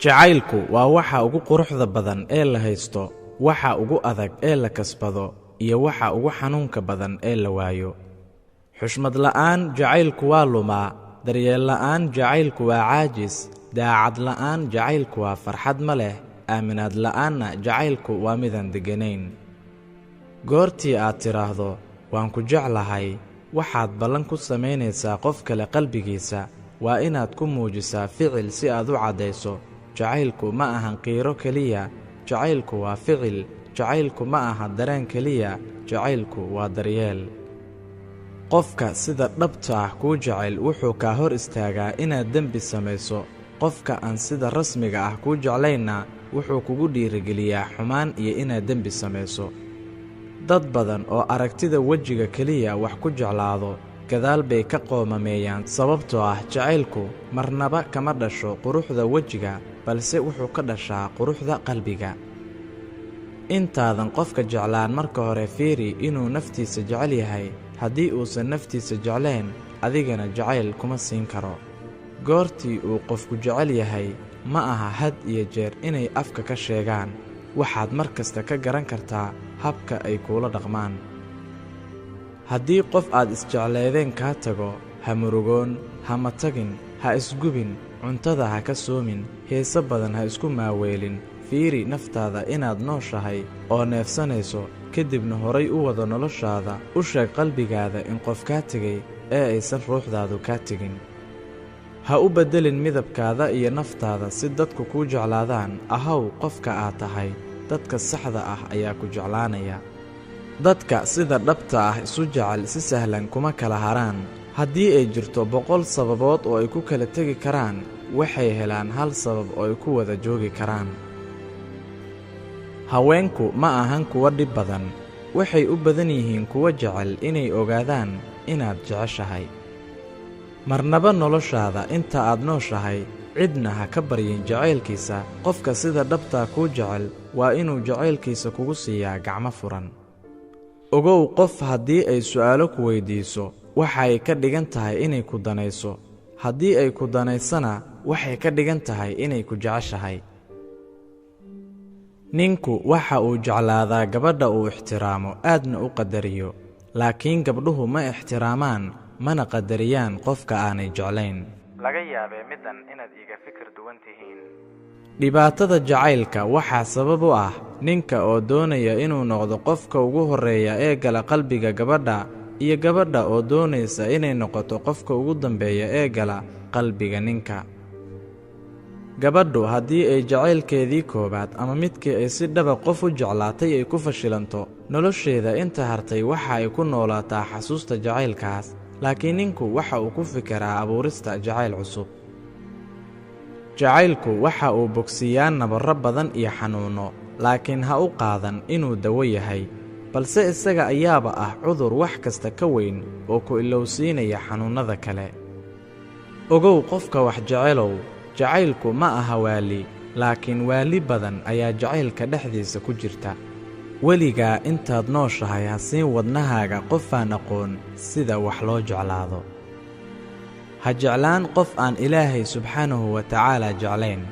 jacaylku waa waxa ugu quruxda badan ee la haysto, waxa ugu adag ee la kasbado, iyo waxa ugu xanuunka badan ee la waayo. xushmad la'aan jacaylku waa lumaa, daryeel la'aan jacaylku waa caajis, daacad la'aan jacaylku waa farxad ma leh, aaminaad la'aanna jacaylku waa midaan deganayn. goortii aad tiraahdo waan ku jeclahay, waxaad ballan ku samaynaysaa qof kale qalbigiisa. waa inaad ku muujisaa ficil si aad u caddayso. jacaylku ma ahan qiiro keliya, jacaylku waa ficil. jacaylku ma aha dareen keliya, jacaylku waa daryeel. qofka sida dhabta ah kuu jecel wuxuu kaa hor istaagaa inaad dembi samayso. qofka aan sida rasmiga ah kuu jeclaynna wuxuu kugu dhiirigeliyaa xumaan iyo inaad dembi samayso. dad badan oo aragtida wejiga keliya wax ku jeclaado, gadaal bay ka qoomameeyaan, sababtoo ah jacaylku marnaba kama dhasho quruxda wejiga, balse wuxuu ka dhashaa quruxda qalbiga. intaadan qofka jeclaan marka hore fiiri inuu naftiisa jecel yahay. haddii uusan naftiisa jeclayn, adigana jacayl kuma siin karo. goortii uu qofku jecel yahay ma aha had iyo jeer inay afka ka sheegaan, waxaad mar kasta ka garan kartaa habka ay kuula dhaqmaan. haddii qof aad isjeclaydeen kaa tago, ha murugoon, hama tagin, ha isgubin, cuntada ha ka soomin, heeso badan ha isku maaweelin. fiiri naftaada inaad nooshahay oo neefsanayso, kadibna horay u wado noloshaada. u sheeg qalbigaada in qof kaa tegay ee aysan ruuxdaadu kaa tegin. ha u beddelin midabkaada iyo naftaada si dadku kuu jeclaadaan. ahaw qofka aad tahay, dadka saxda ah ayaa ku jeclaanaya. dadka sida dhabta ah isu jecel si sahlan kuma kala haraan. haddii ay jirto 100 sababood oo ay ku kala tegi karaan, waxay helaan hal sabab oo ay ku wada joogi karaan. haweenku ma ahan kuwa dhib badan, waxay u badan yihiin kuwa jecel inay ogaadaan inaad jeceshahay. marnaba noloshaada inta aad nooshahay cidna ha ka baryin jacaylkiisa. qofka sida dhabtaa kuu jecel waa inuu jacaylkiisa kugu siiyaa gacmo furan. ogow, qof haddii ay su'aalo ku weydiiso, waxay ka dhigan tahay inay ku danayso. haddii ay ku danaysana, waxay ka dhigan tahay inay ku jeceshahay. ninku waxa uu jeclaadaa gabadha uu ixtiraamo aadna u qadariyo, laakiin gabdhuhu ma ixtiraamaan mana qadariyaan qofka aanay jeclayn. laga yaabee middan inaad iga fikir duwan tihiin. dhibaatada jacaylka waxaa sabab u ah ninka oo doonaya inuu noqdo qofka ugu horreeya ee gala qalbiga gabadha, iyo gabadha oo doonaysa inay noqoto qofka ugu dambeeya ee gala qalbiga ninka. gabadhu haddii ay jacaylkeedii koowaad ama midkii ay si dhaba qof u jeclaatay ay ku fashilanto, nolosheeda inta hartay waxa ay ku noolaataa xasuusta jacaylkaas. laakiin ninku waxa uu ku fikiraa abuurista jacayl cusub. jacaylku waxa uu bogsiiyaa nabarro badan iyo xanuunno, laakiin ha u qaadan inuu dawo yahay, balse isaga ayaaba ah cudur wax kasta ka weyn oo ku ilowsiinaya xanuunnada kale. ogow, qofka wax jecelow, jacaylku ma aha waali, laakiin waali badan ayaa jacaylka dhexdiisa ku jirta. weligaa intaad nooshahay ha siin wadnahaaga qofaan aqoon sida wax loo jeclaado. ha jeclaan qof aan ilaahay subxaanahu wa tacaala jeclayn.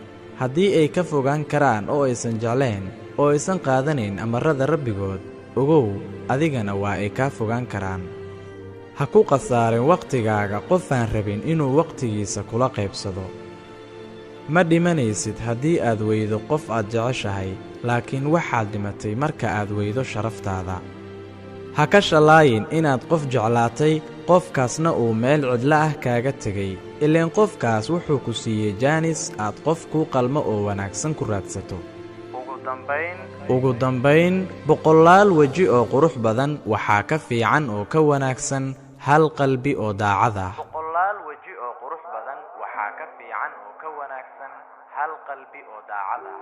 haddii ay ka fogaan karaan oo aysan jeclayn oo aysan qaadanayn amarrada rabbigood, ogow, adigana waa ay kaa fogaan karaan. ha ku khasaarin wakhtigaaga qofaan rabin inuu wakhtigiisa kula qaybsado. ma dhimanaysid haddii aad weydo qof aad jeceshahay, laakiin waxaad dhimatay marka aad weydo sharaftaada. ha ka shallaayin inaad qof jeclaatay, qofkaasna uu meel cidla ah kaaga tegay. ileen qofkaas wuxuu ku siiyey jaanis aad qof kuu qalmo oo wanaagsan ku raadsato. ugu dambayn, 100 weji oo qurux badan waxaa ka fiican oo ka wanaagsan hal qalbi oo daacad ah. weji oo qurux badan waxaa ka fiican oo ka wanaagsan hal qalbi oo daacad ah.